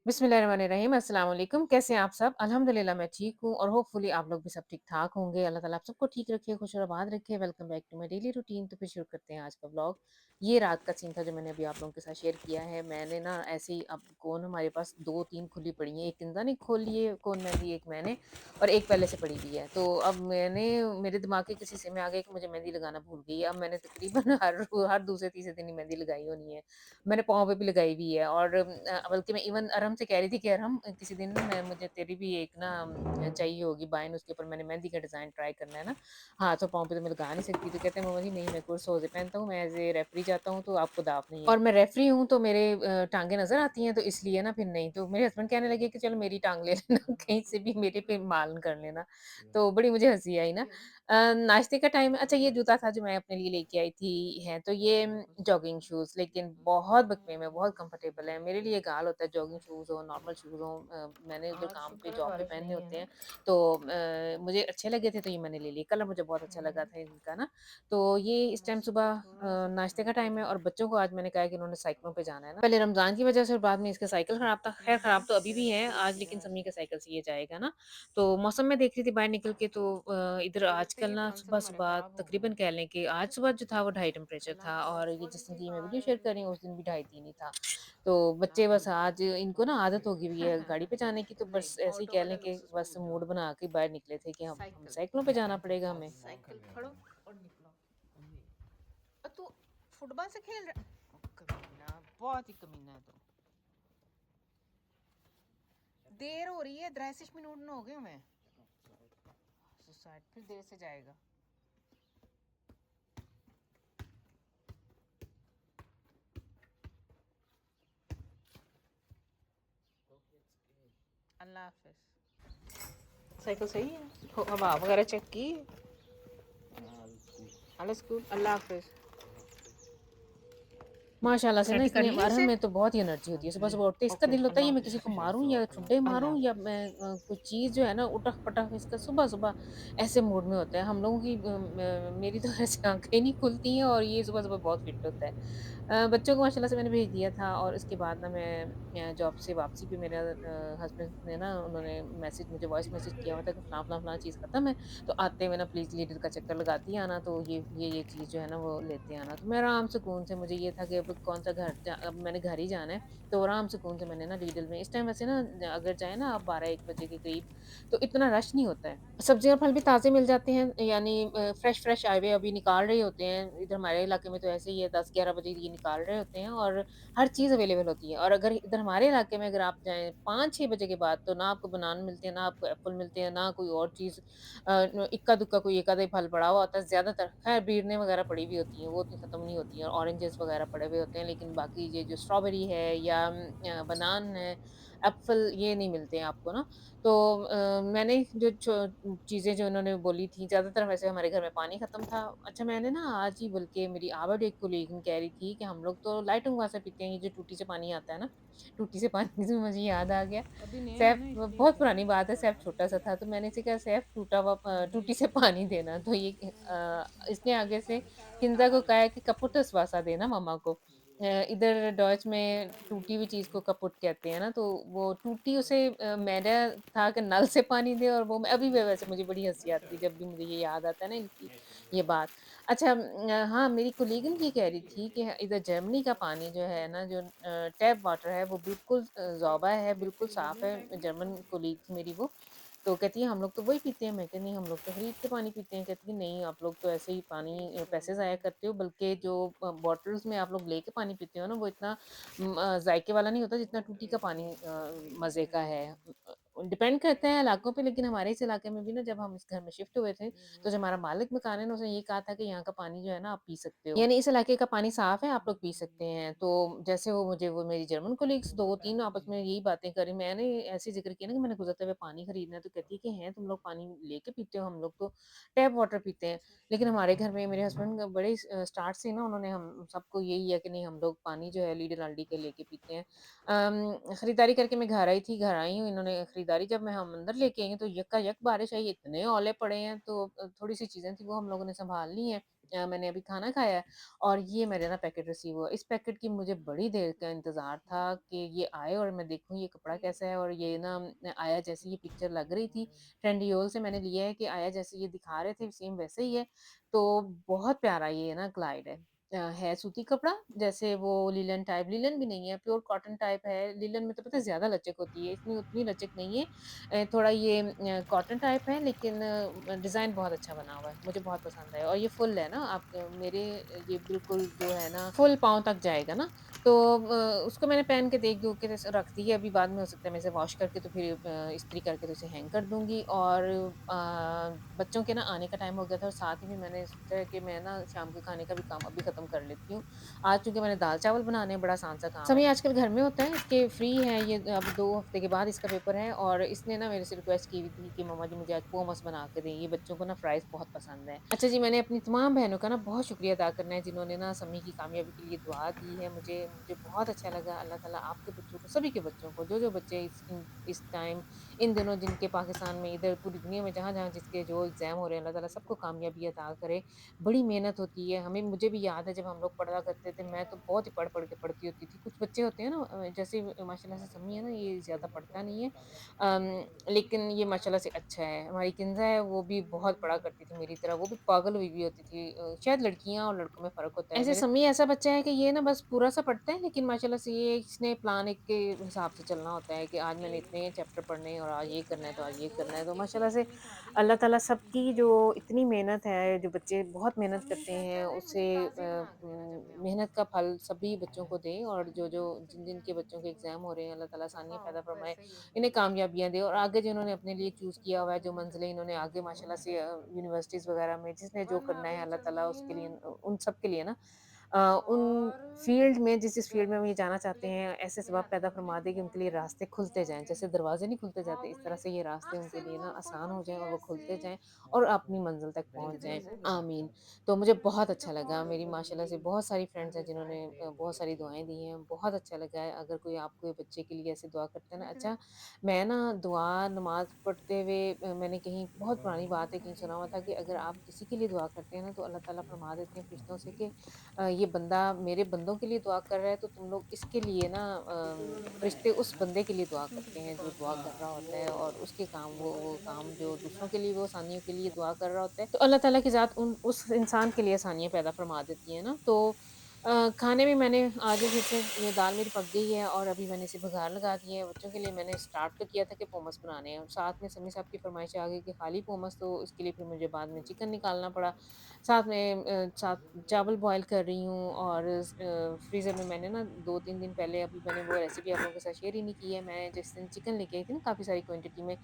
बिस्मिल्लाहिर्रहमानिर्रहीम, अस्सलाम वालेकुम। कैसे हैं आप सब? अल्हम्दुलिल्लाह मैं ठीक हूँ और होपफुली आप लोग भी सब ठीक-ठाक होंगे। अल्लाह ताला आप सबको ठीक रखे, खुश और आबाद रखे। Welcome back to my daily routine. तो फिर शुरू करते हैं आज का व्लॉग। ये रात का सीन था जो मैंने अभी आप लोगों के साथ शेयर किया है। मैंने ना ऐसे ही अब कोन हमारे पास 2-3 खुली पड़ी हैं। एक इंदा ने खोल ली है कोन मेहंदी, एक मैंने और एक पहले से पड़ी हुई है। तो अब मेरे दिमाग के किसी हिस्से में आ गया कि मुझे मेहंदी लगाना भूल गई। अब मैंने तकरीबन हर दूसरे तीसरे दिन ही मेहंदी लगाई होनी है। मैंने पाँव पे भी लगाई हुई है और बल्कि मैं इवन अरहम से कह रही थी कि अरहम किसी दिन ना मैं मुझे तेरी भी एक ना चाहिए होगी बाइन उसके ऊपर मैंने मेहंदी का डिज़ाइन ट्राई करना है ना। हाथ और पाँव पे तो मैं लगा नहीं सकती। तो कहते हैं मम्मा जी नहीं मैं कोर्स रोज़े पहनता हूँ, मैं एज़ ए रेफरी जाता हूँ तो आपको दाव नहीं है। और मैं रेफरी हूँ तो मेरे टाँगें नज़र आती हैं तो इसलिए ना फिर नहीं। तो मेरे हस्बैंड कहने लगे कि चलो मेरी टाँग ले लेना कहीं से भी मेरे पे मालन कर लेना। तो बड़ी मुझे हँसी आई ना। नाश्ते का टाइम अच्छा ये जूता था जो मैं अपने लिए लेके आई थी है तो ये जॉगिंग शूज़ लेकिन बहुत बकवे में बहुत कंफर्टेबल है। मेरे लिए एक हाल होता है जॉगिंग शूज़ हो, नॉर्मल शूज़ हो मैंने उधर आज काम पे शुक्र है जॉब पे बारिश पहनने नहीं है होते ना? हैं तो मुझे अच्छे लगे थे तो ये मैंने ले लिए। कलर मुझे बहुत अच्छा लगा हुँ, था इनका ना। तो ये इस टाइम मौसम सुबह तो थोड़ा-सा नाश्ते का ख़राब हो टाइम है और जाएगा। बच्चों को आज मैंने कहा है कि उन्होंने साइकिलों पे जाना है ना। पहले रमज़ान की वज़ह से और बाद में इसका साइकिल ख़राब था। ख़ैर ख़राब तो अभी भी है, आज लेकिन सम्मी के साइकिल से ये जाएगा ना। तो मौसम में देख रही थी बाहर निकल के तो इधर लगता है आजकल ये ना पेंसिल हमारे सुबह-सुबह ख़राब हो गए तकरीबन हैं। कह लें कि आज सुबह जो था वो ढाई टेम्परेचर अल्लाह था हाफ़िज़ और ये और जिस दिन किसी की मैं का वीडियो आया शेयर भी कर रही नहीं। हूँ उस दिन भी ढाई 3 ही था। तो अल्लाह बच्चे बस हाफ़िज़। आज इनको ना आदत हो गई हुई है गाड़ी पे जाने की तो नहीं, बस ऐसे ही ऑटो कह वाला लें कि लुक्स बस स्कूल मूड जाओ। बना के बाहर निकले थे कि हम साइकिल साइकिलों पे जाना पड़ेगा हमें। साइकिल पकड़ो और निकलो। तू फुटबॉल से खेल रहा कमीना, बहुत ही कमीना है तू। देर हो रही है, 30 मिनट हो गए हमें। सुसाइड फिर देर से जाएगा। अल्लाह हाफ़िज़। साइकिल सही है? हवा वगैरह चेक की? अल्लाह स्कूल अल्लाह हाफ़िज़। माशाल्लाह से ना सेट इसने कर लिए अरहम इसे? में तो बहुत ही एनर्जी होती है। सुबह-सुबह उठते ही इसका ओके दिल होता है अल्लाह ये मैं किसी को हाफ़िज़। मारूँ या ठुड्डे मारूँ अल्लाह या हाफ़िज़। मैं कोई चीज़ जो है ना उटक-पटक इसका सुबह-सुबह ऐसे मूड में होता है। हम लोगों की मेरी तो ऐसे आँखें ही नहीं खुलती हैं और ये सुबह-सुबह बहुत फिट होता है। बच्चों को माशाल्लाह से मैंने भेज दिया था और उसके बाद ना मैं जॉब से वापसी पे मेरा हस्बैंड ने ना उन्होंने मैसेज मुझे वॉइस मैसेज किया हुआ था कि फलाँ-फलाँ चीज़ खत्म है, तो आते हुए ना प्लीज़ लीडर का चक्कर लगाती आना तो ये चीज़ जो है ना वो लेते आना। तो मैं आराम सुकून से मुझे ये था कि अब कौन-सा अब मैंने घर ही जाना है, तो आराम सुकून से मैंने ना लीडर में इस टाइम वैसे ना अगर जाए ना आप 12-1 बजे के करीब, तो इतना रश नहीं होता है। सब्ज़ी और फल भी ताज़े मिल जाते हैं यानी फ्रेश-फ्रेश आए हुए अभी निकाल रहे होते हैं। इधर हमारे इलाके में तो ऐसे ही है 10-11 बजे ये निकाल रहे होते हैं और हर चीज़ अवेलेबल होती है और अगर इधर हमारे इलाके में अगर आप जाएँ 5-6 बजे के बाद तो ना आपको बनाना मिलते हैं, ना आपको एप्पल मिलते हैं, ना कोई और चीज़ इक्का-दुक्का कोई एक आधा ही फल पड़ा हुआ होता है, ज़्यादातर खैर बीड़ने वगैरह पड़ी हुई होती हैं, वो तो खत्म नहीं होती हैं और ऑरेंजेस वगैरह पड़े हुए होते हैं, लेकिन बाकी ये जो स्ट्रॉबेरी है या बनान है, एप्पल ये नहीं मिलते हैं आपको ना। तो मैंने जो चीज़ें जो उन्होंने बोली थी, ज़्यादातर वैसे हमारे घर में पानी खत्म था। अच्छा मैंने ना आज ही बल्कि मेरी आवर एक कोलीग कह रही थी कि हम लोग तो लाइटों वहाँ से पीते हैं, ये जो टूटी से पानी आता है ना, टूटी से पानी से मुझे याद आ गया। अभी नया है सैफ ना इसलिए बहुत शायद। पुरानी बात है, सैफ छोटा-सा था, तो मैंने इसे कहा सैफ टूटा हुआ टूटी से पानी देना, तो ये इसने आगे से किंज़ा को कहा है कि कपुटस वासा देना मम्मा को। इधर डॉच में टूटी हुई चीज़ को कपुट कहते हैं ना, तो वो टूटी उसे मैंने था कि नल से पानी दे और वो मैं अभी भी वैसे मुझे बड़ी हँसी आती है जब भी मुझे ये याद आता है ना इनकी ये बात। अच्छा हाँ, मेरी कोलीगन ये कह रही थी कि इधर जर्मनी का पानी जो है ना जो टैप वाटर है वो बिल्कुल ज़ौबा है, बिल्कुल साफ़ है, जर्मन कोलीग थी मेरी वो। तो कहती है हम लोग तो वही पीते हैं, मैं कहा नहीं हम लोग तो खरीद के पानी पीते हैं, कहती है नहीं आप लोग तो ऐसे ही पानी पैसे ज़ाया करते हो बल्कि जो बॉटल्स में आप लोग लेके पानी पीते हो ना वो इतना जायके वाला नहीं होता जितना टूटी का पानी मज़े का है। डिपेंड करता है इलाकों पे लेकिन हमारे इस इलाके में भी ना जब हम इस घर में शिफ्ट हुए थे, तो जो हमारा मालिक मकान है ना उसने ये कहा था कि यहाँ का पानी जो है ना आप पी सकते हो। यानी इस इलाके का पानी साफ़ है, आप लोग पी सकते हैं। तो जैसे वो मेरी जर्मन कोलीग्स 2-3 आपस में यही बातें करी। मैंने ऐसे ज़िक्र किया ना कि मैंने गुज़रते हुए पानी खरीदना है, तो कहती है कि हैं तुम लोग पानी लेके पीते हो, हम लोग तो टैप वाटर पीते हैं। लेकिन हमारे घर में मेरे हस्बैंड बड़े स्टार्ट से ना उन्होंने हम सबको यही है कि नहीं हम लोग पानी जो है लीडर अल्डी के लेके पीते हैं। खरीदारी करके मैं घर आई हूँ, इन्होंने खरीदारी जब मैं हम अंदर लेके आई हूँ, तो यक्का-यक बारिश आई, इतने ओले पड़े हैं, तो थोड़ी-सी चीज़ें थी वो हम लोगों ने सँभाल ली हैं। मैंने अभी खाना खाया है और ये मेरे ना पैकेट रिसीव हुआ। इस पैकेट की मुझे बड़ी देर का इंतज़ार था कि ये आए और मैं देखूँ ये कपड़ा कैसा है, और ये ना आया जैसे ये पिक्चर लग रही थी, ट्रेंडियोल से मैंने लिया है कि आया जैसे ये दिखा रहे थे सेम वैसे ही है। तो बहुत प्यारा ये ना ग्लाइड है सूती कपड़ा, जैसे वो लिनन टाइप, लिनन भी नहीं है, प्योर कॉटन टाइप है। लिनन में तो पता है ज़्यादा लचक होती है, इसमें उतनी लचक नहीं है। थोड़ा ये कॉटन टाइप है, लेकिन डिज़ाइन बहुत अच्छा बना हुआ है, मुझे बहुत पसंद आया। और ये फुल है ना, आप मेरे ये बिल्कुल जो है ना फुल पाँव तक जाएगा ना, तो उसको मैंने पहन के देख दूँ के रख दी है, अभी बाद में हो सकता है मैं इसे वॉश करके तो फिर इस्त्री करके तो इसे हैंग कर दूँगी। और बच्चों के ना आने का टाइम हो गया था, और साथ ही में मैंने सोचा है कि मैं ना शाम के खाने का भी काम अभी ख़त्म कर लेती हूँ। आज चूँकि मैंने दाल-चावल बनाने हैं, बड़ा आसान-सा काम है। सभी आजकल घर में होता है, इसके फ्री है ये, अब 2 हफ्ते के बाद इसका पेपर है, और इसने ना मेरे से रिक्वेस्ट की हुई थी कि मम्मा जी मुझे आज पोमस बना के दें, ये बच्चों को ना फ्राइज़ बहुत पसंद है। अच्छा जी, मैंने अपनी तमाम बहनों का ना बहुत शुक्रिया अदा करना है जिन्होंने ना समी की कामयाबी के लिए दुआ दी है। मुझे मुझे बहुत अच्छा लगा। अल्लाह ताला आपके बच्चों को, सभी के बच्चों को, जो-जो बच्चे इस टाइम, इन दिनों जिनके पाकिस्तान में, इधर पूरी दुनिया में जहाँ-जहाँ जिसके जो एग्ज़ाम हो रहे हैं, अल्लाह ताला सबको कामयाबी अता करे। बड़ी मेहनत होती है, हमें मुझे भी याद है जब हम लोग पढ़ा करते थे, मैं तो बहुत ही पढ़-पढ़ के पढ़ती होती थी। कुछ बच्चे होते हैं ना जैसे माशाल्लाह से सम्मी है ना, ये ज़्यादा पढ़ता नहीं है। लेकिन ये माशाल्लाह से अच्छा है। हमारी किंज़ा है, वो भी बहुत पढ़ा करती थी मेरी तरह, वो भी पागल हुई भी होती थी। शायद लड़कियाँ और लड़कों में फ़र्क होता है। ऐसे सम्मी ऐसा बच्चा है कि ये ना बस पूरा-सा पढ़ता है, लेकिन माशाल्लाह से ये इसने प्लान एक के हिसाब से चलना होता है कि आज मैंने इतने चैप्टर पढ़ने हैं और आज ये करना है, तो आज ये करना है। तो माशाल्लाह से अल्लाह ताला सबकी जो इतनी मेहनत है, जो बच्चे बहुत मेहनत मम्मी करते शायद हैं, कह रहे हैं उससे ताज़े बना के देना जब मैं आऊँ। मेहनत का फल सभी बच्चों को दे, और जो-जो नहीं जिन-जिन के चिंगम बच्चों के वो एग्ज़ाम हो रहे हैं, अल्लाह ताला आसानियाँ पैदा हाँ फरमाए, वैसे ही इन्हें होगी कामयाबियाँ दे, और आगे जिन्होंने अपने लिए चूज़ किया हुआ है, जो मीठा मंज़िलें इन्होंने आगे माशाल्लाह से यूनिवर्सिटीज़ वग़ैरह में जिसने जो वन करना है, हरी अल्लाह ताला जमीन उसके लिए उन सब के लिए ना उन और फ़ील्ड में जिस फ़ील्ड में वो ये जाना चाहते ब्लैक हैं, ऐसे मेरे सबब हाथ पैदा में फरमा दे कि उनके लिए रास्ते खुलते जाएँ। जैसे दरवाज़े नहीं खुलते हाँ जाते, इस तरह उन्हें से ये रास्ते आँख उनके से भी लिए ना वो आसान फन-फन हो सी जाएँ और वो ऐसे खुलते जाएँ और अपनी मंज़िल तक ये पहुँच कितनी जाएँ। सही आमीन। तो मुझे बहुत इसका अच्छा लगा, पाउडर मेरी माशाल्लाह से बहुत सारी फ्रेंड्स हैं जिन्होंने बहुत सारी दुआएँ दी हैं, बहुत अच्छा लगा है। अगर कोई आपके बच्चे के लिए ऐसे दुआ करता है ना, अच्छा, मैं ना दुआ नमाज़ पढ़ते हुए मैंने कहीं बहुत पुरानी बात है, कहीं सुना हुआ था कि अगर आप किसी के लिए दुआ करते हैं ना, तो अल्लाह ताला फरमा देते हैं फरिश्तों से कि ये बंदा मेरे बंदों के लिए दुआ कर रहा है, तो तुम लोग इसके लिए ना फरिश्ते उस बंदे के लिए दुआ करते हैं जो दुआ कर रहा होता है, और उसके काम वो काम जो दूसरों के लिए वो आसानियों के लिए दुआ कर रहा होता है, तो अल्लाह ताला की ज़ात उन उस इंसान के लिए आसानियाँ पैदा फरमा देती है ना। तो खाने में मैंने आज ही फिर से ये दाल मेरी पक गई है, और अभी मैंने इसे बघार लगा दी है। बच्चों के लिए मैंने स्टार्ट तो किया था कि पोमस बनाने हैं, और साथ में समी साहब की फ़रमाइश आ गई कि खाली पोमस, तो इसके लिए फिर मुझे बाद में चिकन निकालना पड़ा। साथ में साथ चावल बॉयल कर रही हूँ, और फ्रीज़र में मैंने ना 2-3 दिन पहले, अभी मैंने वो रेसिपी आप लोगों के साथ शेयर ही नहीं की है। मैं जिस दिन चिकन लेके आई थी ना काफ़ी सारी क्वांटिटी में,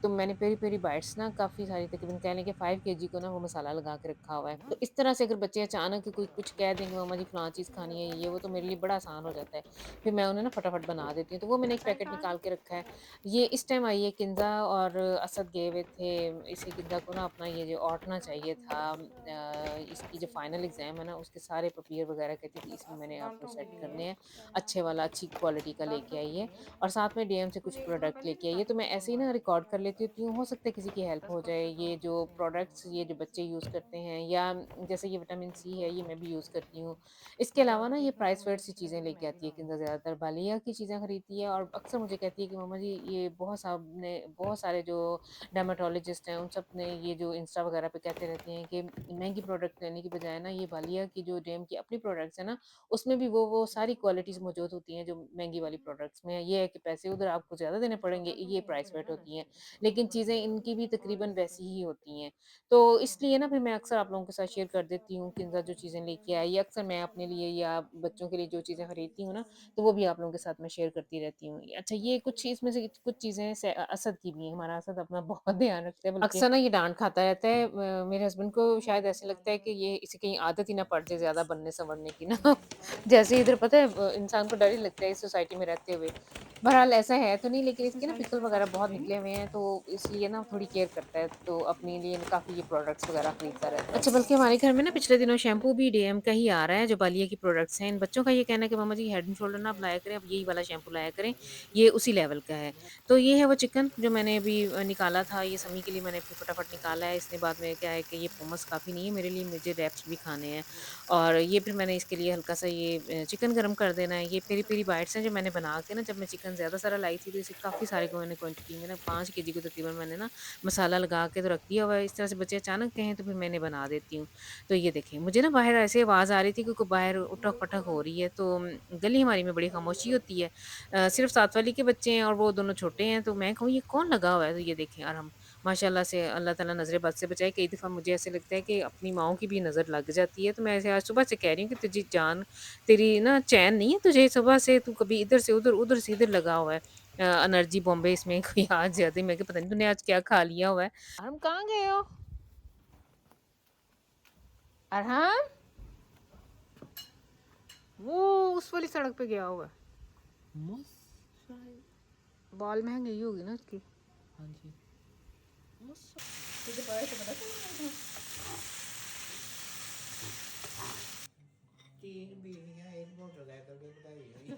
तो मैंने पेरी-पेरी बाइट्स ना काफ़ी सारी, तकरीबन कह लें कि 5 केजी को ना वो मसाला लगा के रखा हुआ है। तो इस तरह से अगर बच्चे अचानक कोई कुछ कह दें कि मम्मा जी फलाँ चीज़ खानी है, ये वो, तो मेरे लिए बड़ा आसान हो जाता है। फिर मैं उन्हें ना फटाफट बना देती हूँ। तो वो मैंने एक आई पैकेट निकाल कांट के रखा है। ये इस टाइम आई है किंज़ा, और असद गए हुए थे। इसे किंज़ा को ना अपना ये जो ऑटना चाहिए था, इसकी जो फाइनल एग्ज़ाम है ना, उसके सारे पेपर वगैरह कहती थी इसमें मैंने आप दांतों के सेट लिए करने हैं। अच्छे वाला, अच्छी क्वालिटी का लेके दांतों के आई है, लिए और साथ में डीएम से कुछ तूने 1 साल प्रोडक्ट पहले नहीं लेके आई है। तो मैं दांतों ऐसे ही ना बनवाए थे रिकॉर्ड कर लेती होती हूँ, हो सकता है किसी की हेल्प हो जाए। 10% ये ऑफ जो थे प्रोडक्ट्स ये जो बच्चे यूज़ करते हैं, या जैसे ये विटामिन सी है, ये मैं भी यूज़ करती हूँ। इसके अलावा ना ये देखना प्राइस मुझे वर्थ सी अच्छी लगी चीज़ें तो लेके मैं भी आती है किंज़ा, लाऊंगी ज़्यादातर बालिया की चीज़ें खरीदती है, और अक्सर मुझे कहती है कि मम्मा जी ये बहुत सारे जो डर्मेटोलॉजिस्ट हैं, उन सब ने ये जो इंस्टा वगैरह पे कहते रहते हैं कि महँगी प्रोडक्ट लेने की बजाय ना ये बालिया की जो जेम की अपनी प्रोडक्ट्स है ना, उसमें भी वो सारी क्वालिटीज़ मौजूद होती हैं जो महँगी वाली प्रोडक्ट्स में है। ये है कि पैसे उधर आपको ज़्यादा देने पड़ेंगे, छोटा तो ये नहीं है प्राइस कोई वेट ना होती हैं। वैसे तो लेकिन बड़ा चीज़ें है इनकी भी और तकरीबन इसका वैसी ही होती हैं। तो इसलिए ना फिर मैं अक्सर आप लोगों के साथ शेयर कर देती हूँ किंज़ा जो चीज़ें लेके आई, या अक्सर मैं अपने लिए या बच्चों के लिए जो चीज़ें खरीदती हूँ ना, तो वो भी आप लोगों के साथ मैं शेयर करती रहती हूँ। अच्छा, ये कुछ इसमें से कुछ चीज़ें असद की भी हैं, हमारा असद अपना बहुत ध्यान रखता है, बल्कि अक्सर ना ये डाँट खाता रहता है। मेरे हस्बैंड को शायद ऐसे लगता है कि ये इसे कहीं आदत ही ना पड़ जाए ज़्यादा बनने-संवरने की ना। जैसे इधर पता है इंसान को डर ही लगता है इस सोसाइटी में रहते हुए। बहरहाल ऐसा है तो नहीं, लेकिन इसमें इसके ना सारी पिंपल चीज़ें वगैरह साफ़ कर बहुत देंगे निकले हुए हैं, तो इसलिए ना थोड़ी केयर करता है, तो अपने लिए काफ़ी ये प्रोडक्ट्स वगैरह खरीदता रहता है। अच्छा, बल्कि हमारे घर में ना पिछले दिनों शैम्पू भी डीएम का ही आ रहा है जो हालिया की प्रोडक्ट्स हैं। इन बच्चों का ये कहना है कि मम्मा जी हेड एंड शोल्डर ना आप लाया करें, अब यही वाला शैम्पू लाया करें, ये उसी लेवल का है। तो ये है वो चिकन जो मैंने अभी निकाला था, ये समी के लिए मैंने फिर फटाफट निकाला है। इसने बाद में क्या है कि ये पोमस काफ़ी नहीं है मेरे लिए, मुझे रैप्स भी खाने हैं। और ये फिर मैंने इसके लिए हल्का-सा ये चिकन गरम कर देना है। ये पेरी-पेरी बाइट्स हैं जो मैंने बना के ना, जब मैं चिकन ज़्यादा सारा लाई थी तो इसे काफ़ी सारे को मैंने क्वांटिटी में ना 5 केजी को तकरीबन मैंने ना मसाला लगा के तो रख दिया हुआ है। इस तरह से बच्चे अचानक कहें तो फिर मैं इन्हें बना देती हूँ। तो ये देखें, मुझे ना बाहर ऐसे आवाज़ आ रही थी कि कोई बाहर उठक-पटक हो रही है, तो गली हमारी में बड़ी खामोशी होती है। सिर्फ़ साथ वाली के बच्चे हैं और वो दोनों छोटे हैं, तो मैं कहूँ ये कौन लगा हुआ है? तो ये देखें, और हम माशाल्लाह से अल्लाह ताला नज़र बद से बचाए। कई दफ़ा मुझे ऐसे लगता है कि अपनी माँओं की भी नज़र लग जाती है, तो मैं ऐसे आज सुबह से कह रही हूँ कि तुझे जान, तेरी ना चैन नहीं है तुझे, सुबह से तू कभी इधर से उधर, उधर से इधर लगा हुआ है। एनर्जी बॉम्बे इसमें कोई आज जाती है, मैं कहा पता नहीं तूने आज क्या खा लिया हुआ है। हम कहाँ गए हो? अरहम, वो उस वाली सड़क पे गया हुआ है। मस्त शायद। बाल महंगी ही होगी ना उसकी। हाँ जी। मस्त। तुझे पता तो पता चल। 3 बीड़ियाँ एक मोटरसाइकिल पे बताई हुई।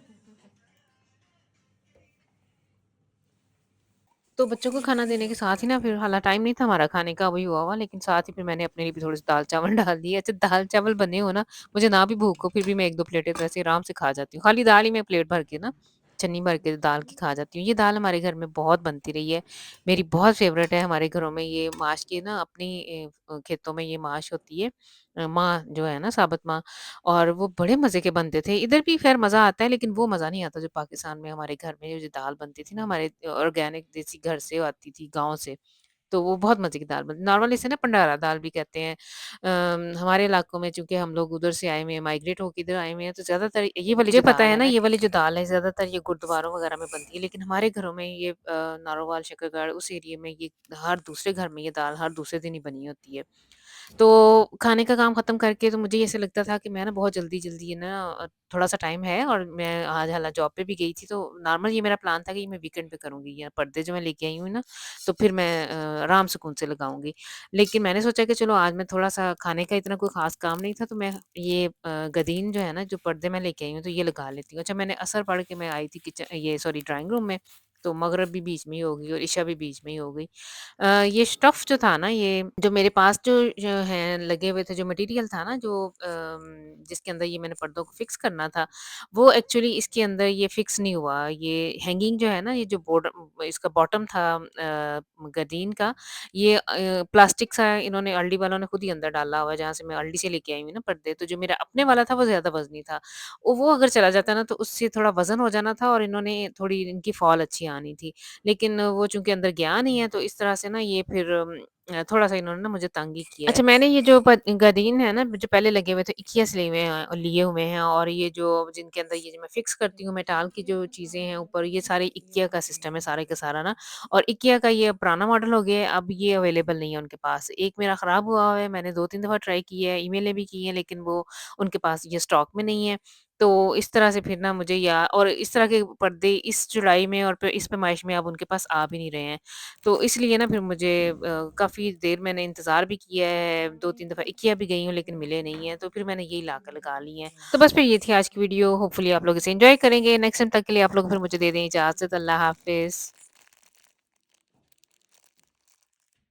तो बच्चों को खाना देने के साथ ही ना फिर हाला टाइम नहीं था हमारा खाने का, वही हुआ हुआ, लेकिन साथ ही फिर मैंने अपने लिए भी थोड़े से दाल-चावल डाल दिए। अच्छा, दाल-चावल बने हो ना, मुझे ना भी भूख हो फिर भी मैं 1-2 प्लेटें तो ऐसे आराम से खा जाती हूँ। खाली दाल ही मैं प्लेट भर के ना, छन्नी भर के दाल की खा जाती हूँ। ये दाल हमारे घर में बहुत बनती रही है, मेरी बहुत फ़ेवरेट है। हमारे घरों में ये माश की ना अपनी खेतों में ये माश होती है, माँ जो है ना साबुत माँ, और वो बड़े मज़े के बनते थे। इधर भी ख़ैर मज़ा आता है, लेकिन वो मज़ा नहीं आता जो पाकिस्तान में हमारे घर में जो दाल बनती थी ना, हमारे ऑर्गेनिक देसी घर से आती थी, गाँव से। तो वो बहुत मज़े की दाल बनती, नॉर्मल इसे ना पंडारा दाल भी कहते हैं। हमारे इलाकों में चूँकि हम लोग उधर से आए हुए हैं, माइग्रेट होके इधर आए हुए हैं, तो ज़्यादातर ये वाली मुझे जो पता दाल है है ना। ना, ये वाली जो दाल है ज़्यादातर ये गुरुद्वारों वगैरह में बनती है, लेकिन हमारे घरों में ये नारोवाल, शकरगढ़ उस एरिया में ये हर दूसरे घर में ये दाल हर दूसरे दिन ही बनी होती है। तो खाने का काम ख़त्म करके तो मुझे ऐसे लगता था कि मैं ना बहुत जल्दी-जल्दी ना थोड़ा-सा टाइम है और मैं आज हालाँकि जॉब पे भी गई थी, तो नॉर्मल ये मेरा प्लान था कि मैं वीकेंड पे करूँगी, या पर्दे जो मैं लेके आई हूँ ना, तो फिर मैं आराम सुकून से लगाऊँगी। लेकिन मैंने सोचा कि चलो आज मैं थोड़ा-सा खाने का इतना कोई ख़ास काम नहीं था, तो मैं ये गदीन जो है ना, जो पर्दे मैं लेके आई हूँ, तो ये लगा लेती हूँ। अच्छा, मैंने असर पढ़ के मैं आई थी ये सॉरी ड्राइंग रूम में, तो मगरिब भी बीच में ही हो गई और इशा भी बीच में ही हो गई। ये स्टफ़ जो था ना, ये जो मेरे पास जो है लगे हुए थे, जो मटीरियल था ना, जो जिसके अंदर ये मैंने पर्दों को फ़िक्स करना था, वो एक्चुअली इसके अंदर ये फ़िक्स नहीं हुआ। ये हैंगिंग जो है ना, ये जो इसका बॉटम था गदीन का, ये प्लास्टिक सा इन्होंने अल्डी वालों ने खुद ही अंदर डाला हुआ है, जहाँ से मैं अल्डी से लेके आई हूँ ना पर्दे, तो जो मेरा अपने वाला था वो ज़्यादा वज़नी था। वो अगर चला जाता ना, तो उससे थोड़ा वज़न हो जाना था और इन्होंने थोड़ी इनकी फ़ॉल अच्छी आनी थी। लेकिन वो चूँकि अंदर गया नहीं है, तो इस तरह से ना ये फिर थोड़ा-सा इन्होंने ना मुझे तंग ही किया है। अच्छा, मैंने ये जो गदीन है ना, जो पहले लगे हुए थे, इक्कियास लिए हुए हैं, और ये जो जिनके अंदर ये जो मैं फ़िक्स करती हूँ मेटाल की जो चीज़ें हैं ऊपर, ये सारे इक्किया का सिस्टम है सारे का सारा ना, और इक्किया का ये पुराना मॉडल हो गया है, अब ये अवेलेबल नहीं है उनके पास। एक मेरा ख़राब हुआ हुआ है, मैंने 2-3 दफ़ा ट्राई की है, ईमेलें भी की हैं, लेकिन वो उनके पास ये स्टॉक में नहीं है। तो इस तरह से फिर ना मुझे या और इस तरह के पर्दे इस चौड़ाई में और इस पैमाइश में अब उनके पास आ भी नहीं रहे हैं। तो इसलिए ना फिर मुझे काफ़ी देर मैंने इंतज़ार भी किया है, 2-3 दफ़ा IKEA भी गई हूँ लेकिन मिले नहीं हैं, तो फिर मैंने यही लाकर लगा लिए हैं। तो बस फिर ये थी आज की वीडियो, होपफुली आप लोग इसे एन्जॉय करेंगे। नेक्स्ट टाइम तक के लिए आप लोग फिर मुझे दे दें इजाज़त। अल्लाह हाफ़िज़।